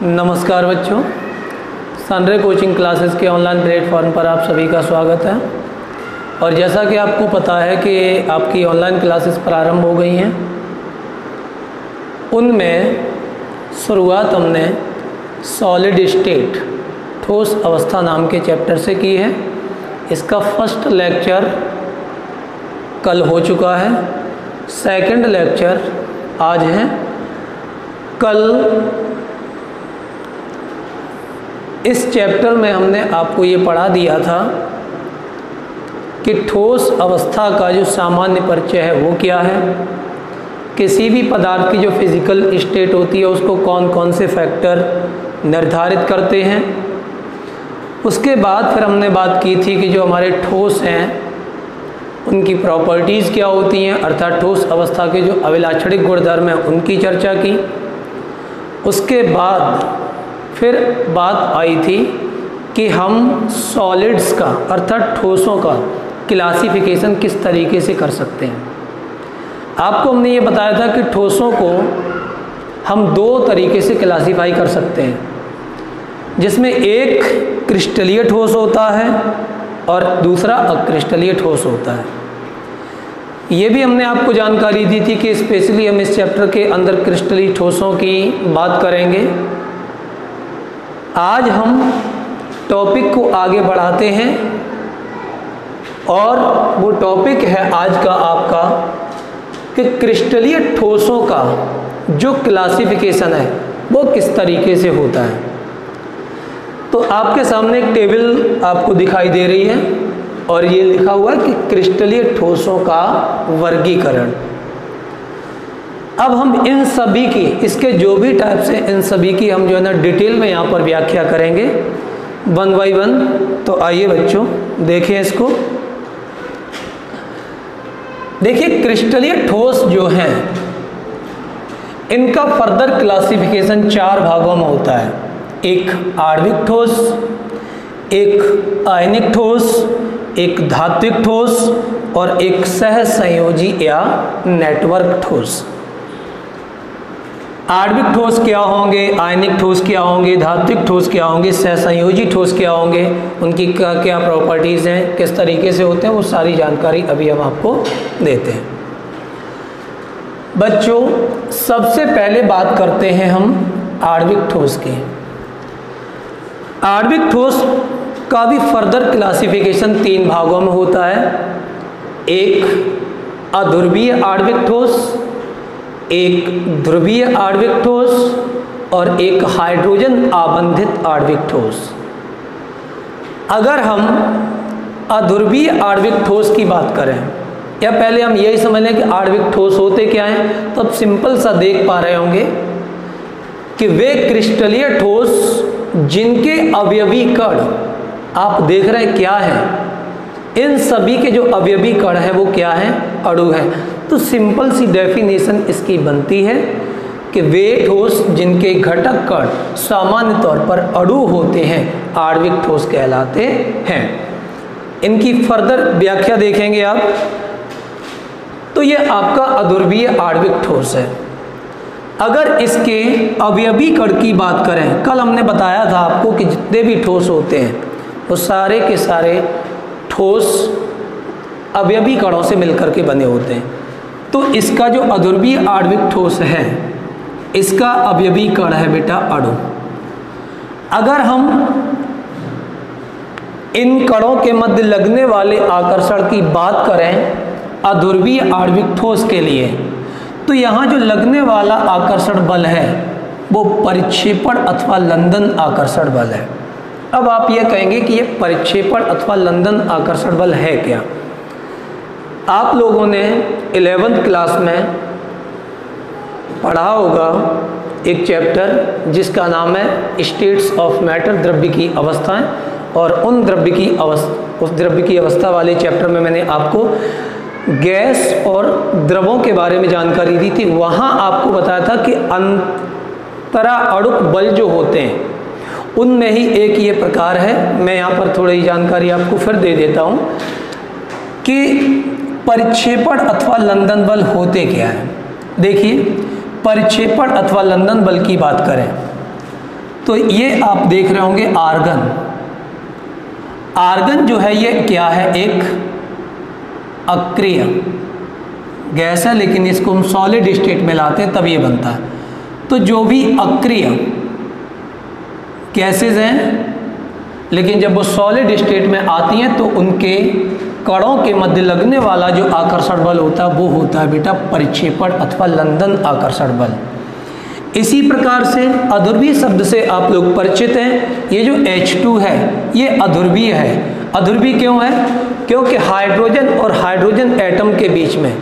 नमस्कार बच्चों, सनरे coaching classes के ऑनलाइन प्लेटफॉर्म पर आप सभी का स्वागत है। और जैसा कि आपको पता है कि आपकी ऑनलाइन क्लासेस प्रारंभ हो गई हैं, उनमें शुरुआत हमने सॉलिड स्टेट ठोस अवस्था नाम के चैप्टर से की है। इसका फर्स्ट लेक्चर कल हो चुका है, सेकंड लेक्चर आज है। कल इस चैप्टर में हमने आपको ये पढ़ा दिया था कि ठोस अवस्था का जो सामान्य परिचय है वो क्या है, किसी भी पदार्थ की जो फिज़िकल स्टेट होती है उसको कौन कौन से फैक्टर निर्धारित करते हैं। उसके बाद फिर हमने बात की थी कि जो हमारे ठोस हैं उनकी प्रॉपर्टीज़ क्या होती हैं, अर्थात ठोस अवस्था के जो अभिलाक्षणिक गुणधर्म हैं उनकी चर्चा की। उसके बाद फिर बात आई थी कि हम सॉलिड्स का अर्थात ठोसों का क्लासिफिकेशन किस तरीके से कर सकते हैं। आपको हमने ये बताया था कि ठोसों को हम दो तरीके से क्लासिफाई कर सकते हैं, जिसमें एक क्रिस्टलीय ठोस होता है और दूसरा अक्रिस्टलीय ठोस होता है। ये भी हमने आपको जानकारी दी थी कि स्पेशली हम इस चैप्टर के अंदर क्रिस्टलीय ठोसों की बात करेंगे। आज हम टॉपिक को आगे बढ़ाते हैं और वो टॉपिक है आज का आपका कि क्रिस्टलीय ठोसों का जो क्लासिफिकेशन है वो किस तरीके से होता है। तो आपके सामने एक टेबल आपको दिखाई दे रही है और ये लिखा हुआ है कि क्रिस्टलीय ठोसों का वर्गीकरण। अब हम इन सभी की, इसके जो भी टाइप्स हैं, इन सभी की हम जो है ना डिटेल में यहाँ पर व्याख्या करेंगे वन बाय वन। तो आइए बच्चों देखें इसको। देखिए, क्रिस्टलीय ठोस जो हैं इनका फर्दर क्लासिफिकेशन चार भागों में होता है। एक आणविक ठोस, एक आयनिक ठोस, एक धात्विक ठोस और एक सहसंयोजी या नेटवर्क ठोस। आणविक ठोस क्या होंगे, आयनिक ठोस क्या होंगे, धात्विक ठोस क्या होंगे, सहसंयोजी ठोस क्या होंगे, उनकी क्या क्या प्रॉपर्टीज़ हैं, किस तरीके से होते हैं, वो सारी जानकारी अभी हम आपको देते हैं। बच्चों, सबसे पहले बात करते हैं हम आणविक ठोस की। आणविक ठोस का भी फर्दर क्लासिफिकेशन तीन भागों में होता है। एक अध्रुवीय आणविक ठोस, एक ध्रुवीय आणविक ठोस और एक हाइड्रोजन आबंधित आणविक ठोस। अगर हम अध्रुवीय आणविक ठोस की बात करें, या पहले हम यही समझ लें कि आणविक ठोस होते क्या हैं, तो आप सिंपल सा देख पा रहे होंगे कि वे क्रिस्टलीय ठोस जिनके अवयवी कण आप देख रहे हैं क्या है, इन सभी के जो अवयवी कण है वो क्या है, अणु है। तो सिंपल सी डेफिनेशन इसकी बनती है कि वे ठोस जिनके घटक कण सामान्य तौर पर अणु होते हैं आणविक ठोस कहलाते हैं। इनकी फर्दर व्याख्या देखेंगे आप, तो ये आपका अध्रुवीय आणविक ठोस है। अगर इसके अवयवी कण की बात करें, कल हमने बताया था आपको कि जितने भी ठोस होते हैं वो सारे के सारे ठोस अवयवी कणों से मिलकर के बने होते हैं। तो इसका जो अध्रुवीय आणविक ठोस है, इसका अवयवी कण है बेटा अणु। अगर हम इन कणों के मध्य लगने वाले आकर्षण की बात करें अध्रुवीय आणविक ठोस के लिए, तो यहाँ जो लगने वाला आकर्षण बल है वो परिक्षेपण अथवा लंदन आकर्षण बल है। अब आप ये कहेंगे कि ये परिक्षेपण अथवा लंदन आकर्षण बल है क्या। आप लोगों ने 11th क्लास में पढ़ा होगा एक चैप्टर जिसका नाम है स्टेट्स ऑफ मैटर, द्रव्य की अवस्थाएं। और उस द्रव्य की अवस्था वाले चैप्टर में मैंने आपको गैस और द्रवों के बारे में जानकारी दी थी। वहाँ आपको बताया था कि अंतरा अणुक बल जो होते हैं उनमें ही एक ये प्रकार है। मैं यहाँ पर थोड़ी जानकारी आपको फिर दे देता हूँ कि परिक्षेपण अथवा लंदन बल होते क्या है। देखिए, परिक्षेपण अथवा लंदन बल की बात करें तो ये आप देख रहे होंगे आर्गन। आर्गन जो है ये क्या है, एक अक्रिय गैस है, लेकिन इसको हम सॉलिड स्टेट में लाते हैं तब ये बनता है। तो जो भी अक्रिय गैसेज हैं, लेकिन जब वो सॉलिड स्टेट में आती हैं तो उनके कणों के मध्य लगने वाला जो आकर्षण बल होता है वो होता है बेटा परिक्षेपण अथवा लंदन आकर्षण बल। इसी प्रकार से अध्रुवीय शब्द से आप लोग परिचित हैं। ये जो H2 है ये अध्रुवीय है। अध्रुवीय क्यों है? क्योंकि हाइड्रोजन और हाइड्रोजन एटम के बीच में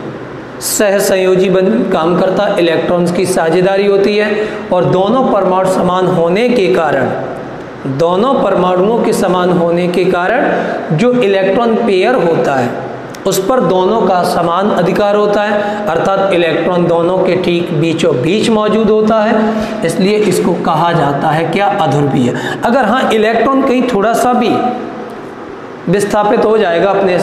सहसंयोजी बन काम करता, इलेक्ट्रॉन्स की साझेदारी होती है, और दोनों परमाणु समान होने के कारण, दोनों परमाणुओं के समान होने के कारण जो इलेक्ट्रॉन पेयर होता है उस पर दोनों का समान अधिकार होता है, अर्थात इलेक्ट्रॉन दोनों के ठीक बीचों बीच मौजूद होता है। इसलिए इसको कहा जाता है क्या, अध्रुवीय। अगर हाँ इलेक्ट्रॉन कहीं थोड़ा सा भी विस्थापित हो जाएगा अपने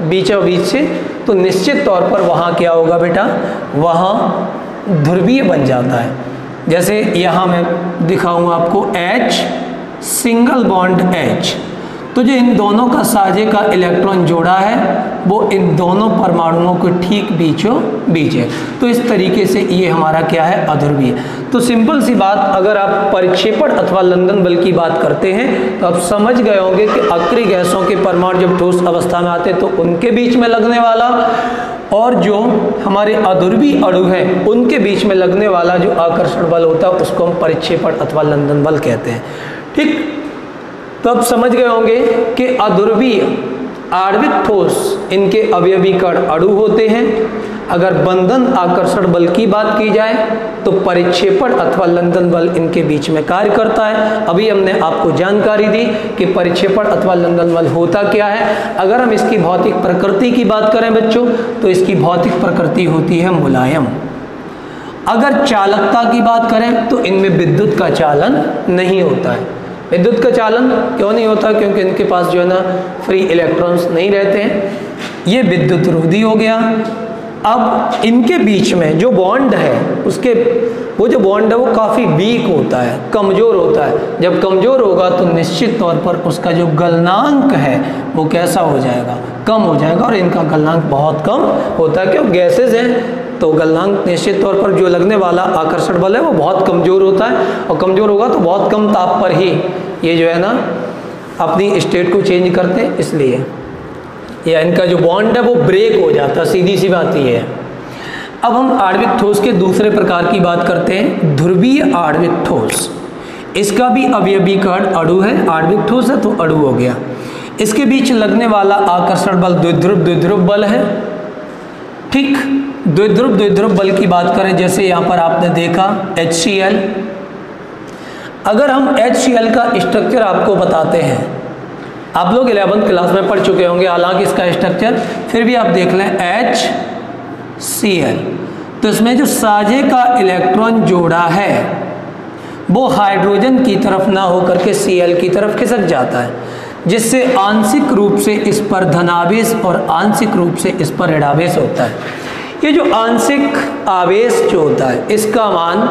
बीचों बीच से, तो निश्चित तौर पर वहाँ क्या होगा बेटा, वहाँ ध्रुवीय बन जाता है। जैसे यहाँ मैं दिखाऊंगा आपको H सिंगल बॉन्ड H, तो जो इन दोनों का साझे का इलेक्ट्रॉन जोड़ा है वो इन दोनों परमाणुओं के ठीक बीचों बीच है। तो इस तरीके से ये हमारा क्या है, अध्रुवीय। तो सिंपल सी बात, अगर आप परिक्षेपण अथवा लंदन बल की बात करते हैं तो आप समझ गए होंगे कि अक्रिय गैसों के परमाणु जब ठोस अवस्था में आते हैं तो उनके बीच में लगने वाला, और जो हमारे अध्रुवीय अणु हैं उनके बीच में लगने वाला जो आकर्षण बल होता है उसको हम परिक्षेपण अथवा लंदन बल कहते हैं। ठीक, तो अब समझ गए होंगे कि अध्रुवीय आणविक ठोस इनके अवयवी कण अणु होते हैं। अगर बंधन आकर्षण बल की बात की जाए तो परिक्षेपण अथवा लंदन बल इनके बीच में कार्य करता है। अभी हमने आपको जानकारी दी कि परिक्षेपण अथवा लंदन बल होता क्या है। अगर हम इसकी भौतिक प्रकृति की बात करें बच्चों, तो इसकी भौतिक प्रकृति होती है मुलायम। अगर चालकता की बात करें तो इनमें विद्युत का चालन नहीं होता है। विद्युत का चालन क्यों नहीं होता? क्योंकि इनके पास जो है ना फ्री इलेक्ट्रॉन्स नहीं रहते हैं। ये विद्युत रोधी हो गया। अब इनके बीच में जो बॉन्ड है उसके वो जो बॉन्ड है वो काफ़ी वीक होता है, कमज़ोर होता है। जब कमज़ोर होगा तो निश्चित तौर पर उसका जो गलनांक है वो कैसा हो जाएगा, कम हो जाएगा, और इनका गलनांक बहुत कम होता है। क्यों? गैसेज हैं तो गलनांक निश्चित तौर पर जो लगने वाला आकर्षण बल है वो बहुत कमज़ोर होता है, और कमज़ोर होगा तो बहुत कम ताप पर ही ये जो है ना अपनी स्टेट को चेंज करते हैं, इसलिए या इनका जो बॉन्ड है वो ब्रेक हो जाता है, सीधी सी बात ये है। अब हम आणविक ठोस के दूसरे प्रकार की बात करते हैं, ध्रुवीय आणविक ठोस। इसका भी अवयवी कण अणु है, आणविक ठोस है तो अणु हो गया। इसके बीच लगने वाला आकर्षण बल द्विध्रुव बल है। ठीक, द्विध्रुव बल की बात करें, जैसे यहाँ पर आपने देखा HCl। अगर हम HCl का स्ट्रक्चर आपको बताते हैं, आप लोग 11th क्लास में पढ़ चुके होंगे हालांकि इसका स्ट्रक्चर, फिर भी आप देख लें HCl। तो इसमें जो साझे का इलेक्ट्रॉन जोड़ा है वो हाइड्रोजन की तरफ ना होकर के Cl की तरफ खिसक जाता है, जिससे आंशिक रूप से इस पर धनावेश और आंशिक रूप से इस पर ऋणावेश होता है। ये जो आंशिक आवेश जो होता है इसका मान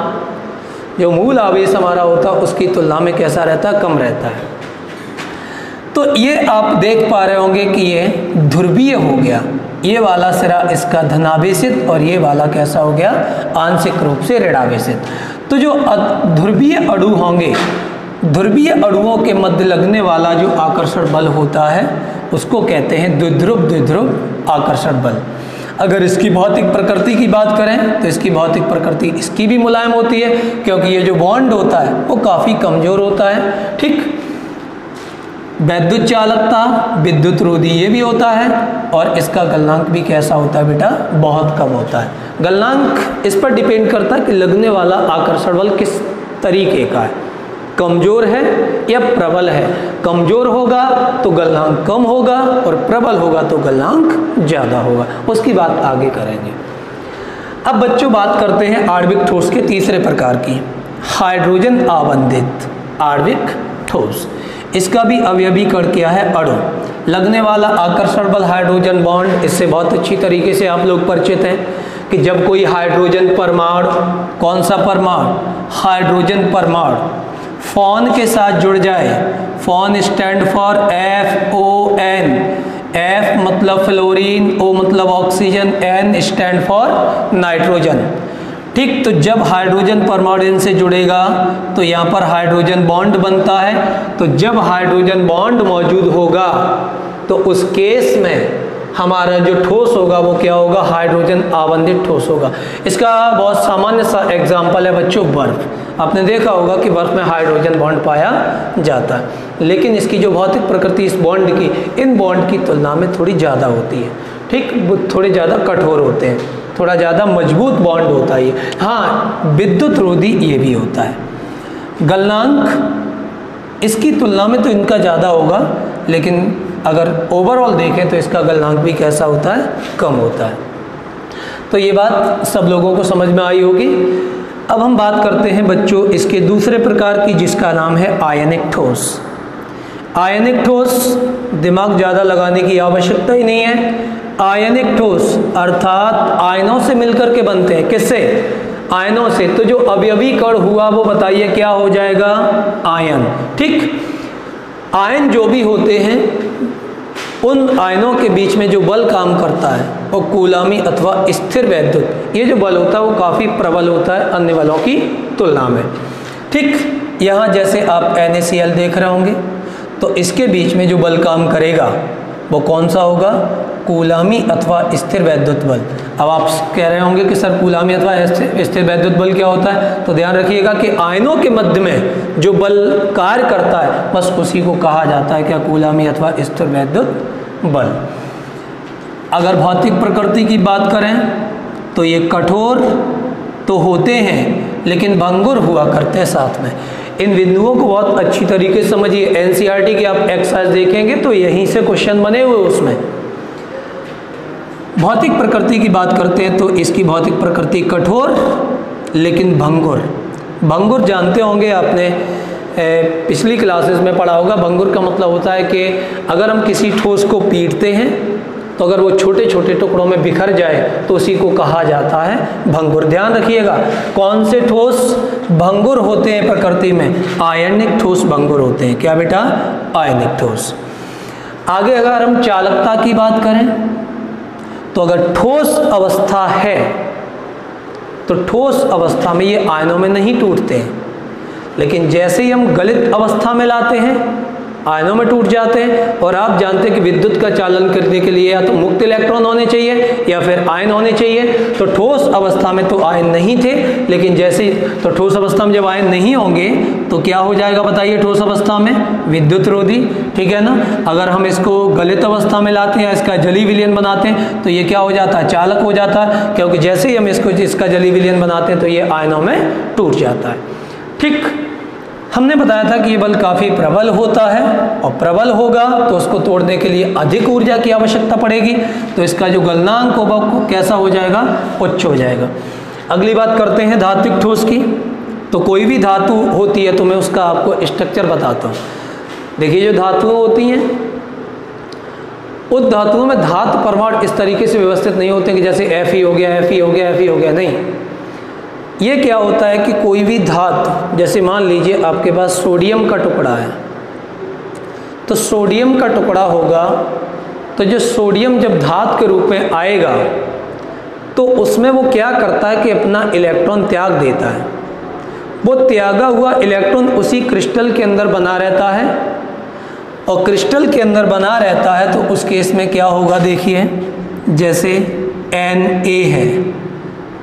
जो मूल आवेश हमारा होता है उसकी तुलना में कैसा रहता है, कम रहता है। तो ये आप देख पा रहे होंगे कि ये ध्रुवीय हो गया, ये वाला सिरा इसका धनावेशित और ये वाला कैसा हो गया, आंशिक रूप से ऋणावेशित। तो जो ध्रुवीय अणु होंगे, ध्रुवीय अणुओं के मध्य लगने वाला जो आकर्षण बल होता है उसको कहते हैं द्विध्रुव आकर्षण बल। अगर इसकी भौतिक प्रकृति की बात करें तो इसकी भौतिक प्रकृति इसकी भी मुलायम होती है, क्योंकि ये जो बॉन्ड होता है वो काफ़ी कमज़ोर होता है। ठीक, वैद्युत चालकता, विद्युत रोधी ये भी होता है, और इसका गलनांक भी कैसा होता है बेटा, बहुत कम होता है। गलनांक इस पर डिपेंड करता है कि लगने वाला आकर्षण बल किस तरीके का है, कमज़ोर है या प्रबल है। कमज़ोर होगा तो गलनांक कम होगा और प्रबल होगा तो गलनांक ज़्यादा होगा। उसकी बात आगे करेंगे। अब बच्चों बात करते हैं आणविक ठोस के तीसरे प्रकार की, हाइड्रोजन आबंधित आणविक ठोस। इसका भी अवयवी कण क्या है, अणु। लगने वाला आकर्षण बल हाइड्रोजन बॉन्ड, इससे बहुत अच्छी तरीके से आप लोग परिचित हैं कि जब कोई हाइड्रोजन परमाणु, कौन सा परमाणु, हाइड्रोजन परमाणु फोन के साथ जुड़ जाए, phone stand for FON, F मतलब फ्लोरीन, O मतलब oxygen, N stand for nitrogen. ठीक, तो जब हाइड्रोजन परमाणु से जुड़ेगा तो यहाँ पर हाइड्रोजन बॉन्ड बनता है। तो जब हाइड्रोजन बॉन्ड मौजूद होगा तो उस केस में हमारा जो ठोस होगा वो क्या होगा, हाइड्रोजन आवंधित ठोस होगा। इसका बहुत सामान्य सा एग्जाम्पल है बच्चों बर्फ। आपने देखा होगा कि बर्फ में हाइड्रोजन बॉन्ड पाया जाता है, लेकिन इसकी जो भौतिक प्रकृति इस बॉन्ड की इन बॉन्ड की तुलना में थोड़ी ज़्यादा होती है। ठीक, वो थोड़े ज़्यादा कठोर होते हैं, थोड़ा ज़्यादा मजबूत बॉन्ड होता है। हाँ, विद्युत रोधी ये भी होता है। गलनांक इसकी तुलना में तो इनका ज़्यादा होगा, लेकिन अगर ओवरऑल देखें तो इसका गलनांक भी कैसा होता है, कम होता है। तो ये बात सब लोगों को समझ में आई होगी। अब हम बात करते हैं बच्चों इसके दूसरे प्रकार की, जिसका नाम है आयनिक ठोस। आयनिक ठोस दिमाग ज़्यादा लगाने की आवश्यकता ही नहीं है। आयनिक ठोस अर्थात आयनों से मिलकर के बनते हैं। किससे? आयनों से। तो जो अवयवी कण हुआ वो बताइए क्या हो जाएगा, आयन। ठीक, आयन जो भी होते हैं उन आयनों के बीच में जो बल काम करता है वो कूलामी अथवा स्थिर वैद्युत, ये जो बल होता है वो काफ़ी प्रबल होता है अन्य बलों की तुलना में। ठीक, यहाँ जैसे आप NaCl देख रहे होंगे तो इसके बीच में जो बल काम करेगा वो कौन सा होगा, कूलामी अथवा स्थिर वैद्युत बल। अब आप कह रहे होंगे कि सर कूलामी अथवा स्थिर वैद्युत बल क्या होता है, तो ध्यान रखिएगा कि आयनों के मध्य में जो बल कार्य करता है बस उसी को कहा जाता है क्या, कूलामी अथवा स्थिर वैद्युत बल। अगर भौतिक प्रकृति की बात करें तो ये कठोर तो होते हैं लेकिन भंगुर हुआ करते हैं साथ में। इन बिंदुओं को बहुत अच्छी तरीके से समझिए। NCERT की आप एक्सरसाइज देखेंगे तो यहीं से क्वेश्चन बने हुए उसमें। भौतिक प्रकृति की बात करते हैं तो इसकी भौतिक प्रकृति कठोर लेकिन भंगुर। भंगुर जानते होंगे आपने, पिछली क्लासेस में पढ़ा होगा। भंगुर का मतलब होता है कि अगर हम किसी ठोस को पीटते हैं तो अगर वो छोटे छोटे टुकड़ों में बिखर जाए तो उसी को कहा जाता है भंगुर। ध्यान रखिएगा, कौन से ठोस भंगुर होते हैं प्रकृति में, आयनिक ठोस भंगुर होते हैं। क्या बेटा, आयनिक ठोस। आगे अगर हम चालकता की बात करें तो अगर ठोस अवस्था है तो ठोस अवस्था में ये आयनों में नहीं टूटते हैं, लेकिन जैसे ही हम गलित अवस्था में लाते हैं आयनों में टूट जाते हैं। और आप जानते हैं कि विद्युत का चालन करने के लिए या तो मुक्त इलेक्ट्रॉन होने चाहिए या फिर आयन होने चाहिए। तो ठोस अवस्था में तो आयन नहीं थे, लेकिन जैसे तो ठोस अवस्था में जब आयन नहीं होंगे तो क्या हो जाएगा बताइए, ठोस अवस्था में विद्युत रोधी। ठीक है ना। अगर हम इसको गलित अवस्था में लाते हैं, इसका जलीय विलयन बनाते हैं तो ये क्या हो जाता है, चालक हो जाता है, क्योंकि जैसे ही हम इसका जलीय विलयन बनाते हैं तो ये आयनों में टूट जाता है। ठीक, हमने बताया था कि ये बल काफ़ी प्रबल होता है और प्रबल होगा तो उसको तोड़ने के लिए अधिक ऊर्जा की आवश्यकता पड़ेगी, तो इसका जो गलनांक होगा वो कैसा हो जाएगा, उच्च हो जाएगा। अगली बात करते हैं धात्विक ठोस की। तो कोई भी धातु होती है तो मैं उसका आपको स्ट्रक्चर बताता हूँ। देखिए जो धातुएं होती हैं उस धातुओं में धातु परमाणु इस तरीके से व्यवस्थित नहीं होते कि जैसे Fe हो गया, Fe हो गया, Fe हो गया, नहीं। ये क्या होता है कि कोई भी धातु, जैसे मान लीजिए आपके पास सोडियम का टुकड़ा है, तो सोडियम का टुकड़ा होगा तो जो सोडियम जब धातु के रूप में आएगा तो उसमें वो क्या करता है कि अपना इलेक्ट्रॉन त्याग देता है। वो त्यागा हुआ इलेक्ट्रॉन उसी क्रिस्टल के अंदर बना रहता है, और क्रिस्टल के अंदर बना रहता है तो उस केस में क्या होगा, देखिए जैसे Na है,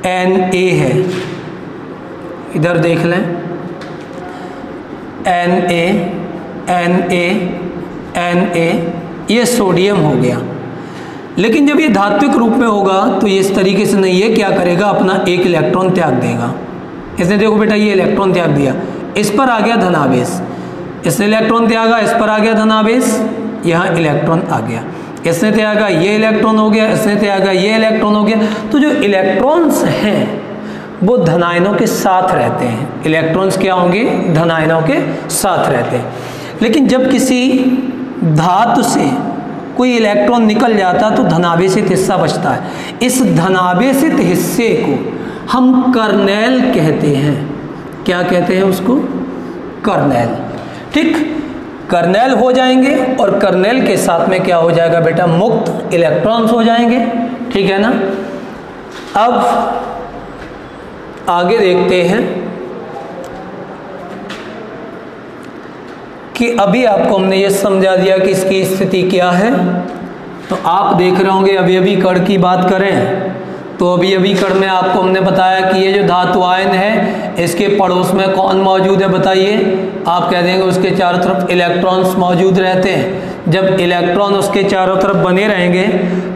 Na है, इधर देख लें, Na ये सोडियम हो गया। लेकिन जब ये धात्विक रूप में होगा तो ये इस तरीके से नहीं, ये क्या करेगा, अपना एक इलेक्ट्रॉन त्याग देगा। इसने देखो बेटा ये इलेक्ट्रॉन त्याग दिया, इस पर आ गया धनावेश, इसने इलेक्ट्रॉन त्यागा, इस पर आ गया धनावेश, यहाँ इलेक्ट्रॉन आ गया, इसने त्यागा, ये इलेक्ट्रॉन हो गया, इसने त्यागा, ये इलेक्ट्रॉन हो गया। तो जो इलेक्ट्रॉन्स हैं वो धनायनों के साथ रहते हैं। इलेक्ट्रॉन्स क्या होंगे, धनायनों के साथ रहते हैं। लेकिन जब किसी धातु से कोई इलेक्ट्रॉन निकल जाता तो धनावेशित हिस्सा बचता है। इस धनावेशित हिस्से को हम कर्नेल कहते हैं। क्या कहते हैं उसको, कर्नेल। ठीक, कर्नेल हो जाएंगे और कर्नेल के साथ में क्या हो जाएगा बेटा, मुक्त इलेक्ट्रॉन्स हो जाएंगे। ठीक है ना। अब आगे देखते हैं कि अभी आपको हमने ये समझा दिया कि इसकी स्थिति क्या है। तो आप देख रहे होंगे अभी अभी कण की बात करें तो अभी अभी कण में आपको हमने बताया कि ये जो धातु आयन है इसके पड़ोस में कौन मौजूद है, बताइए। आप कह देंगे उसके चारों तरफ इलेक्ट्रॉन्स मौजूद रहते हैं। जब इलेक्ट्रॉन उसके चारों तरफ बने रहेंगे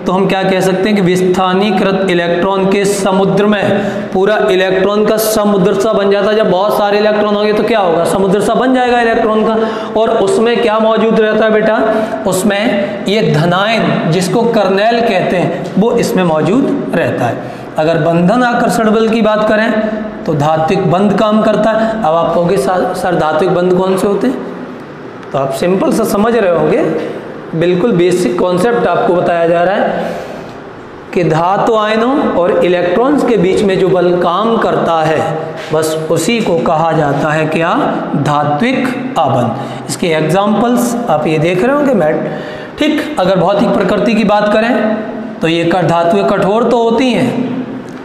तो हम क्या कह सकते हैं कि विस्थानीकृत इलेक्ट्रॉन के समुद्र में पूरा इलेक्ट्रॉन का समुद्र सा बन जाता है। जब बहुत सारे इलेक्ट्रॉन होंगे तो क्या होगा, समुद्र सा बन जाएगा इलेक्ट्रॉन का। और उसमें क्या मौजूद रहता है बेटा, उसमें ये धनायन जिसको कर्नेल कहते हैं वो इसमें मौजूद रहता है। अगर बंधन आकर्षण बल की बात करें तो धात्विक बंध काम करता है। अब आप कहोगे सर धात्विक बंध कौन से होते हैं, तो आप सिंपल सा समझ रहे होंगे, बिल्कुल बेसिक कॉन्सेप्ट आपको बताया जा रहा है कि धातु आयनों और इलेक्ट्रॉन्स के बीच में जो बल काम करता है बस उसी को कहा जाता है क्या, धात्विक आबंध। इसके एग्जाम्पल्स आप ये देख रहे होंगे मैट। ठीक, अगर भौतिक प्रकृति की बात करें तो ये धातुएं कठोर तो होती हैं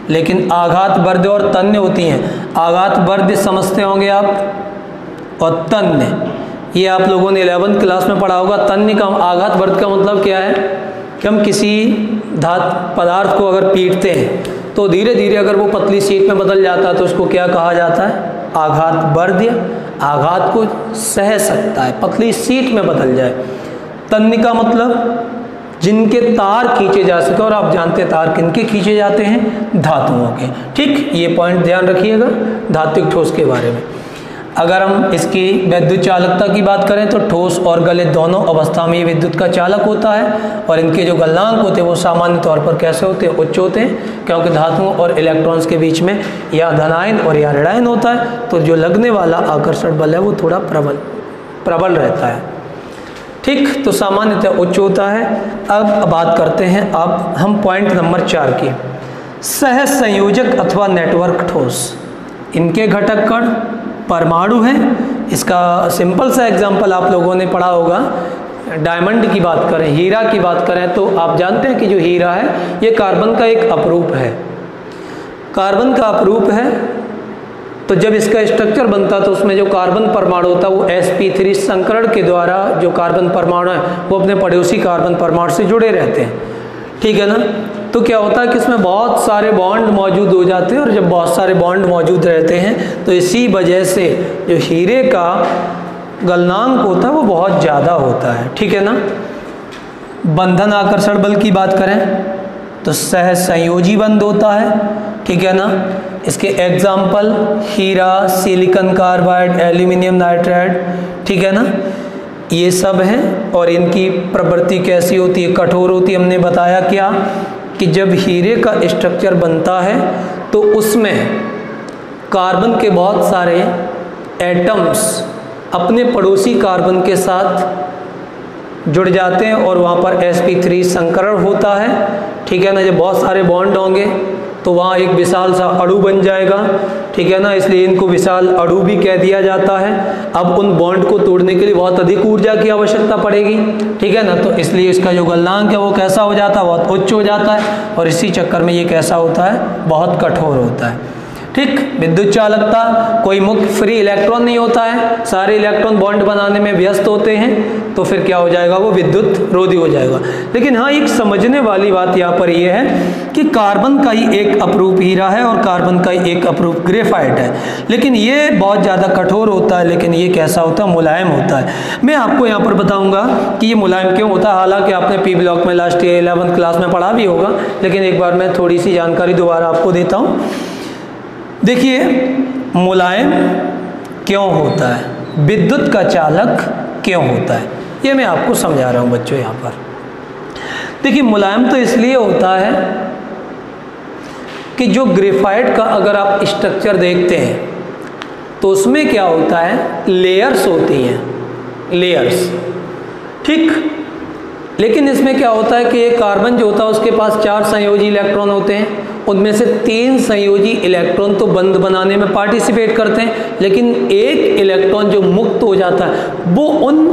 लेकिन आघात वर्ध्य और तन्य होती हैं। आघात वर्ध्य समझते होंगे आप और तन्य ये आप लोगों ने 11th क्लास में पढ़ा होगा। तन्य का आघात वर्ध्य का मतलब क्या है कि हम किसी पदार्थ को अगर पीटते हैं तो धीरे धीरे अगर वो पतली शीट में बदल जाता है तो उसको क्या कहा जाता है, आघात वर्ध्य। आघात को सह सकता है, पतली शीट में बदल जाए। तन्य का मतलब जिनके तार खींचे जा सके, और आप जानते हैं तार किनके खींचे जाते हैं, धातुओं के। ठीक, ये पॉइंट ध्यान रखिएगा धात्विक ठोस के बारे में। अगर हम इसकी विद्युत चालकता की बात करें तो ठोस और गलित दोनों अवस्था में ये विद्युत का चालक होता है और इनके जो गलनांक होते हैं वो सामान्य तौर पर कैसे होते हैं, उच्च होते हैं, क्योंकि धातुओं और इलेक्ट्रॉन्स के बीच में या धनायन और या ऋणायन होता है तो जो लगने वाला आकर्षण बल है वो थोड़ा प्रबल रहता है। ठीक, तो सामान्यतः उच्च होता है। अब बात करते हैं अब हम पॉइंट नंबर 4 की, सह संयोजक अथवा नेटवर्क ठोस। इनके घटक कण परमाणु हैं। इसका सिंपल सा एग्जांपल आप लोगों ने पढ़ा होगा। डायमंड की बात करें, हीरा की बात करें तो आप जानते हैं कि जो हीरा है ये कार्बन का एक अपरूप है। कार्बन का अपरूप है तो जब इसका स्ट्रक्चर बनता तो उसमें जो कार्बन परमाणु होता है वो sp3 संकरण के द्वारा जो कार्बन परमाणु है वो अपने पड़ोसी कार्बन परमाणु से जुड़े रहते हैं। ठीक है ना। तो क्या होता है कि इसमें बहुत सारे बॉन्ड मौजूद हो जाते हैं और जब बहुत सारे बॉन्ड मौजूद रहते हैं तो इसी वजह से जो हीरे का गलनांक होता है वो बहुत ज़्यादा होता है। ठीक है ना। बंधन आकर्षण बल की बात करें तो सह संयोजी बंध होता है। ठीक है ना। इसके एग्जाम्पल हीरा, सिलिकॉन कार्बाइड, एल्यूमिनियम नाइट्राइड, ठीक है ना, ये सब हैं। और इनकी प्रवृत्ति कैसी होती है, कठोर होती है। हमने बताया क्या कि जब हीरे का स्ट्रक्चर बनता है तो उसमें कार्बन के बहुत सारे एटम्स अपने पड़ोसी कार्बन के साथ जुड़ जाते हैं और वहाँ पर sp3 संकरण होता है। ठीक है ना। जब बहुत सारे बॉन्ड होंगे तो वहाँ एक विशाल सा अणु बन जाएगा। ठीक है ना। इसलिए इनको विशाल अणु भी कह दिया जाता है। अब उन बॉन्ड को तोड़ने के लिए बहुत अधिक ऊर्जा की आवश्यकता पड़ेगी। ठीक है ना। तो इसलिए इसका जो गलनांक है वो कैसा हो जाता है, बहुत उच्च हो जाता है और इसी चक्कर में ये कैसा होता है, बहुत कठोर होता है। ठीक। विद्युत चालकता, कोई मुक्त फ्री इलेक्ट्रॉन नहीं होता है, सारे इलेक्ट्रॉन बॉन्ड बनाने में व्यस्त होते हैं तो फिर क्या हो जाएगा, वो विद्युत रोधी हो जाएगा। लेकिन हाँ, एक समझने वाली बात यहाँ पर ये है कि कार्बन का ही एक अपरूप हीरा है और कार्बन का ही एक अपरूप ग्रेफाइट है, लेकिन ये बहुत ज़्यादा कठोर होता है, लेकिन ये कैसा होता है, मुलायम होता है। मैं आपको यहाँ पर बताऊँगा कि ये मुलायम क्यों होता है। हालांकि आपने पी ब्लॉक में लास्ट ईयर 11th क्लास में पढ़ा भी होगा, लेकिन एक बार मैं थोड़ी सी जानकारी दोबारा आपको देता हूँ। देखिए, मुलायम क्यों होता है, विद्युत का चालक क्यों होता है, ये मैं आपको समझा रहा हूँ बच्चों। यहाँ पर देखिए, मुलायम तो इसलिए होता है कि जो ग्रेफाइट का अगर आप स्ट्रक्चर देखते हैं तो उसमें क्या होता है, लेयर्स होती हैं, लेयर्स। ठीक। लेकिन इसमें क्या होता है कि एक कार्बन जो होता है उसके पास 4 संयोजी इलेक्ट्रॉन होते हैं, उनमें से 3 संयोजी इलेक्ट्रॉन तो बंध बनाने में पार्टिसिपेट करते हैं, लेकिन एक इलेक्ट्रॉन जो मुक्त हो जाता है वो उन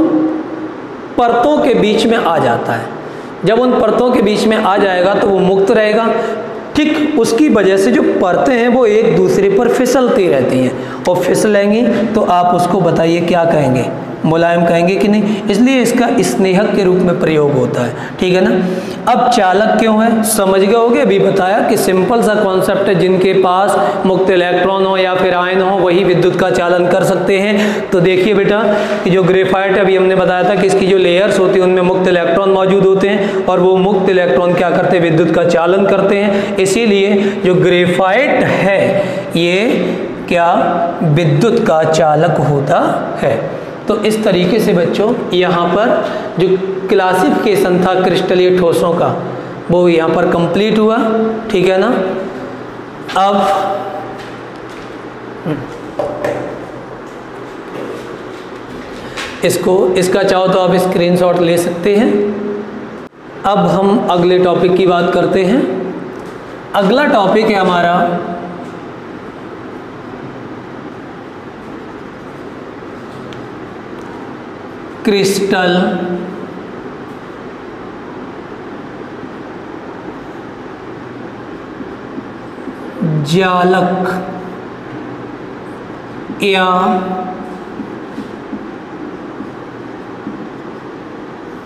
परतों के बीच में आ जाता है। जब उन परतों के बीच में आ जाएगा तो वो मुक्त रहेगा। ठीक उसकी वजह से जो परतें हैं वो एक दूसरे पर फिसलती रहती हैं, और फिसलेंगी तो आप उसको बताइए क्या कहेंगे, मुलायम कहेंगे कि नहीं। इसलिए इसका स्नेहक के रूप में प्रयोग होता है, ठीक है ना। अब चालक क्यों है, समझ गए होगे, अभी बताया कि सिंपल सा कॉन्सेप्ट है, जिनके पास मुक्त इलेक्ट्रॉन हो या फिर आयन हो वही विद्युत का चालन कर सकते हैं। तो देखिए बेटा कि जो ग्रेफाइट अभी हमने बताया था कि इसकी जो लेयर्स होती हैं उनमें मुक्त इलेक्ट्रॉन मौजूद होते हैं, और वो मुक्त इलेक्ट्रॉन क्या करते हैं, विद्युत का चालन करते हैं। इसीलिए जो ग्रेफाइट है ये क्या विद्युत का चालक होता है। तो इस तरीके से बच्चों यहाँ पर जो क्लासिफिकेशन था क्रिस्टलीय ठोसों का वो यहाँ पर कंप्लीट हुआ, ठीक है ना। अब इसका चाहो तो आप स्क्रीनशॉट ले सकते हैं। अब हम अगले टॉपिक की बात करते हैं। अगला टॉपिक है हमारा क्रिस्टल जालक या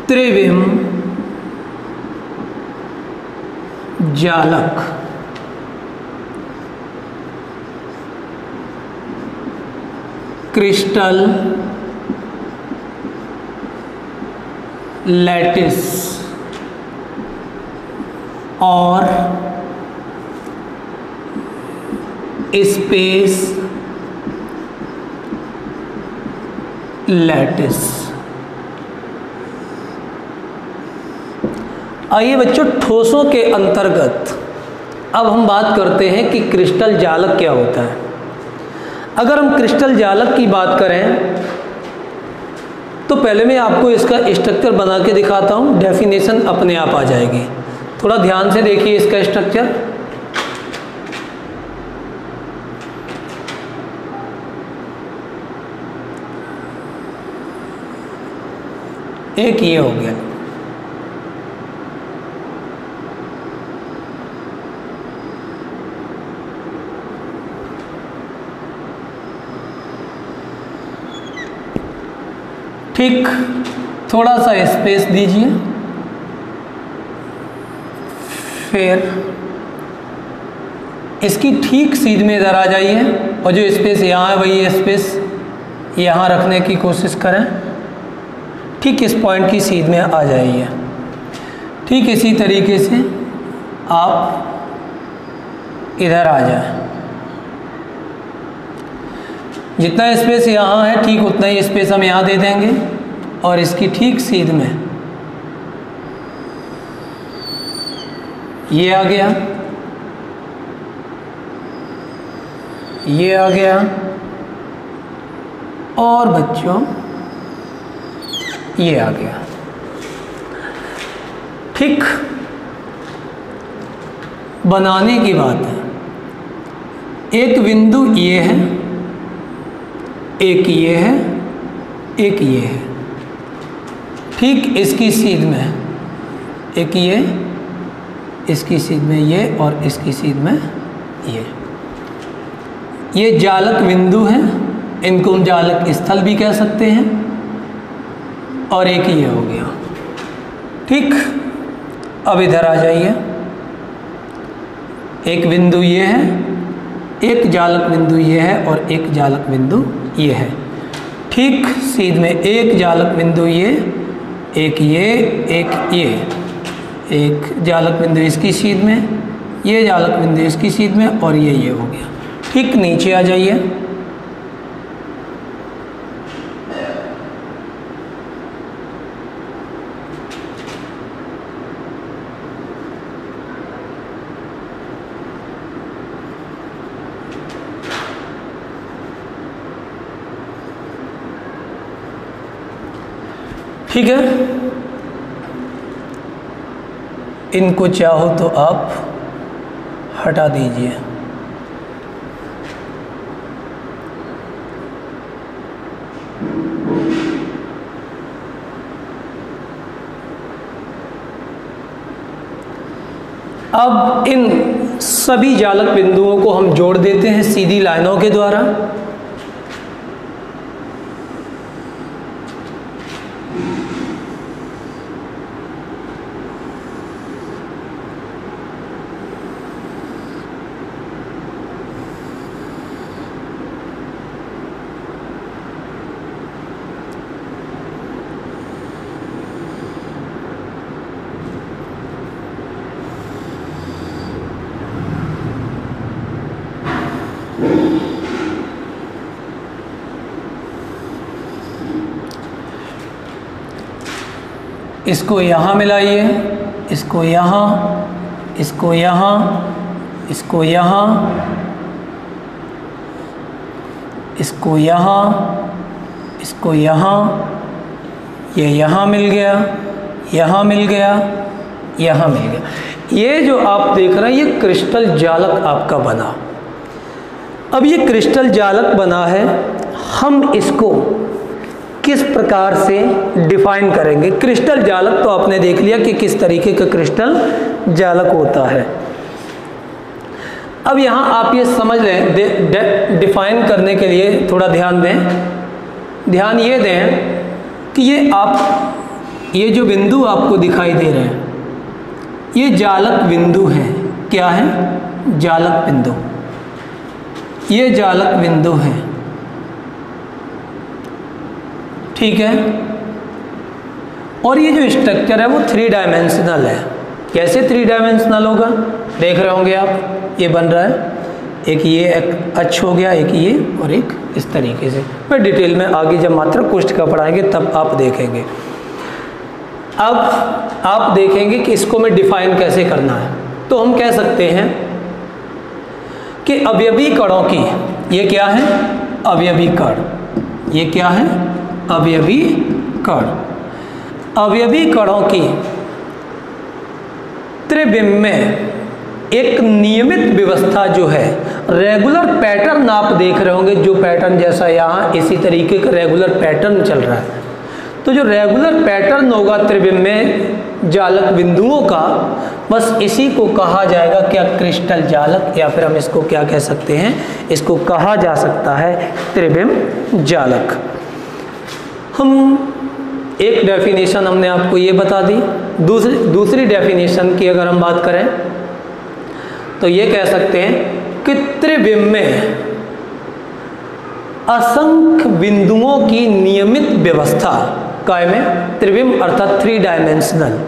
त्रिविम जालक। क्रिस्टल लैटिस और स्पेस लैटिस। आइए बच्चों ठोसों के अंतर्गत अब हम बात करते हैं कि क्रिस्टल जालक क्या होता है। अगर हम क्रिस्टल जालक की बात करें तो पहले मैं आपको इसका स्ट्रक्चर बना के दिखाता हूँ, डेफिनेशन अपने आप आ जाएगी। थोड़ा ध्यान से देखिए इसका स्ट्रक्चर। एक ये हो गया, ठीक, थोड़ा सा स्पेस दीजिए, फिर इसकी ठीक सीध में इधर आ जाइए, और जो स्पेस यहाँ है वही स्पेस यहाँ रखने की कोशिश करें। ठीक इस पॉइंट की सीध में आ जाइए। ठीक इसी तरीके से आप इधर आ जाए। जितना स्पेस यहाँ है ठीक उतना ही स्पेस हम यहाँ दे देंगे, और इसकी ठीक सीध में ये आ गया, ये आ गया, और बच्चों ये आ गया। ठीक बनाने की बात है। एक बिंदु ये है, एक ये है, एक ये है। ठीक इसकी सीध में एक ये, इसकी सीध में ये, और इसकी सीध में ये जालक बिंदु हैं। इनको हम जालक स्थल भी कह सकते हैं। और एक ये हो गया। ठीक, अब इधर आ जाइए। एक बिंदु ये है, एक जालक बिंदु ये है, और एक जालक बिंदु ये है। ठीक सीध में एक जालक बिंदु ये, एक ये, एक ये, एक जालक बिंदु इसकी सीध में, ये जालक बिंदु इसकी सीध में, और ये हो गया। ठीक नीचे आ जाइए। ठीक है, इनको चाहो तो आप हटा दीजिए। अब इन सभी जालक बिंदुओं को हम जोड़ देते हैं सीधी लाइनों के द्वारा। इसको यहाँ मिलाइए, इसको यहाँ, इसको यहाँ, इसको यहाँ, इसको यहाँ, इसको यहाँ, ये यहाँ मिल गया, यहाँ मिल गया, यहाँ मिल गया। ये जो आप देख रहे हैं ये क्रिस्टल जालक आपका बना। अब ये क्रिस्टल जालक बना है, हम इसको किस प्रकार से डिफाइन करेंगे? क्रिस्टल जालक तो आपने देख लिया कि किस तरीके का क्रिस्टल जालक होता है। अब यहाँ आप ये समझ लें, डिफाइन करने के लिए थोड़ा ध्यान दें। ध्यान ये दें कि ये जो बिंदु आपको दिखाई दे रहे हैं ये जालक बिंदु हैं। क्या है? जालक बिंदु। ये जालक बिंदु हैं, ठीक है। और ये जो स्ट्रक्चर है वो 3 डायमेंशनल है। कैसे 3 डायमेंशनल होगा? देख रहे होंगे आप, ये बन रहा है, एक ये एक अक्ष हो गया, एक ये और एक इस तरीके से। मैं डिटेल में आगे जब मात्रा कोष्ठ का पढ़ाएंगे तब आप देखेंगे। अब आप देखेंगे कि इसको मैं डिफाइन कैसे करना है। तो हम कह सकते हैं कि अवयवी कणों की, ये क्या है? अवयवी कण। ये क्या है? अवयवी कण। अवयवी कणों की त्रिविम में एक नियमित व्यवस्था जो है, रेगुलर पैटर्न आप देख रहे होंगे, जो पैटर्न जैसा यहाँ इसी तरीके का रेगुलर पैटर्न चल रहा है। तो जो रेगुलर पैटर्न होगा त्रिविम में जालक बिंदुओं का, बस इसी को कहा जाएगा क्या? क्रिस्टल जालक, या फिर हम इसको क्या कह सकते हैं? इसको कहा जा सकता है त्रिविम जालक। हम एक डेफिनेशन हमने आपको ये बता दी। दूसरी डेफिनेशन की अगर हम बात करें तो ये कह सकते हैं कि त्रिविम में असंख्य बिंदुओं की नियमित व्यवस्था काय में? त्रिविम अर्थात 3 डायमेंशनल।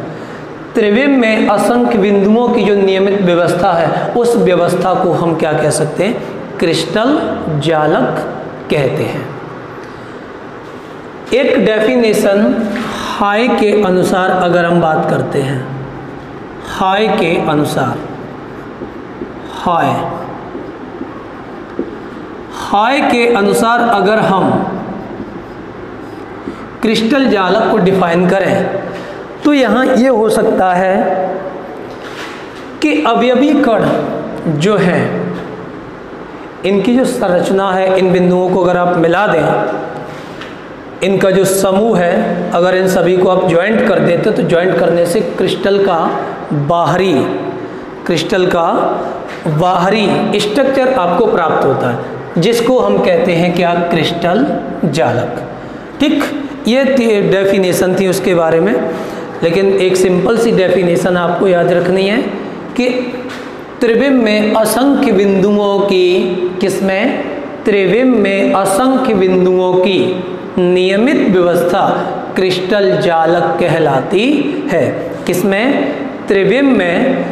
त्रिविम में असंख्य बिंदुओं की जो नियमित व्यवस्था है, उस व्यवस्था को हम क्या कह सकते हैं? क्रिस्टल जालक कहते हैं। एक डेफिनेशन हाय के अनुसार अगर हम बात करते हैं, हाय के अनुसार, हाय के अनुसार अगर हम क्रिस्टल जालक को डिफाइन करें तो यहाँ ये हो सकता है कि अवयवी कण जो हैं, इनकी जो संरचना है, इन बिंदुओं को अगर आप मिला दें, इनका जो समूह है, अगर इन सभी को आप ज्वाइंट कर देते तो ज्वाइंट करने से क्रिस्टल का बाहरी स्ट्रक्चर आपको प्राप्त होता है, जिसको हम कहते हैं क्या? क्रिस्टल जालक। ठीक, ये डेफिनेशन थी उसके बारे में। लेकिन एक सिंपल सी डेफिनेशन आपको याद रखनी है कि त्रिविम में असंख्य बिंदुओं की, किसमें? त्रिविम में असंख्य बिंदुओं की नियमित व्यवस्था क्रिस्टल जालक कहलाती है। किसमें? त्रिविम में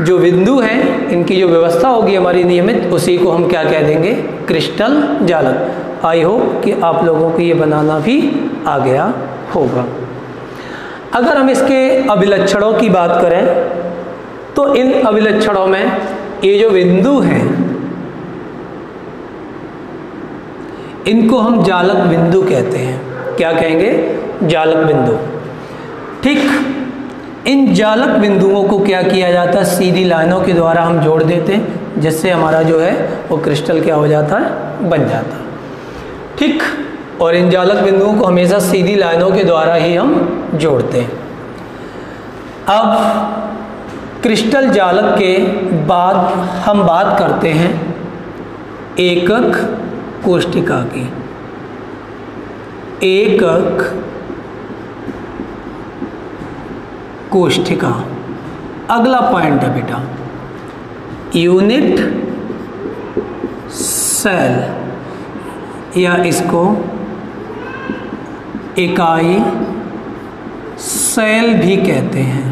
जो बिंदु हैं, इनकी जो व्यवस्था होगी हमारी नियमित, उसी को हम क्या कह देंगे? क्रिस्टल जालक। आई होप कि आप लोगों को ये बनाना भी आ गया होगा। अगर हम इसके अभिलक्षणों की बात करें तो इन अभिलक्षणों में ये जो बिंदु हैं, इनको हम जालक बिंदु कहते हैं। क्या कहेंगे? जालक बिंदु। ठीक, इन जालक बिंदुओं को क्या किया जाता है, सीधी लाइनों के द्वारा हम जोड़ देते हैं, जिससे हमारा जो है वो क्रिस्टल क्या हो जाता है, बन जाता है। ठीक, और इन जालक बिंदुओं को हमेशा सीधी लाइनों के द्वारा ही हम जोड़ते हैं। अब क्रिस्टल जालक के बाद हम बात करते हैं एकक कोष्ठिका की। एकक कोष्ठिका अगला पॉइंट है बेटा, यूनिट सेल, या इसको इकाई सेल भी कहते हैं।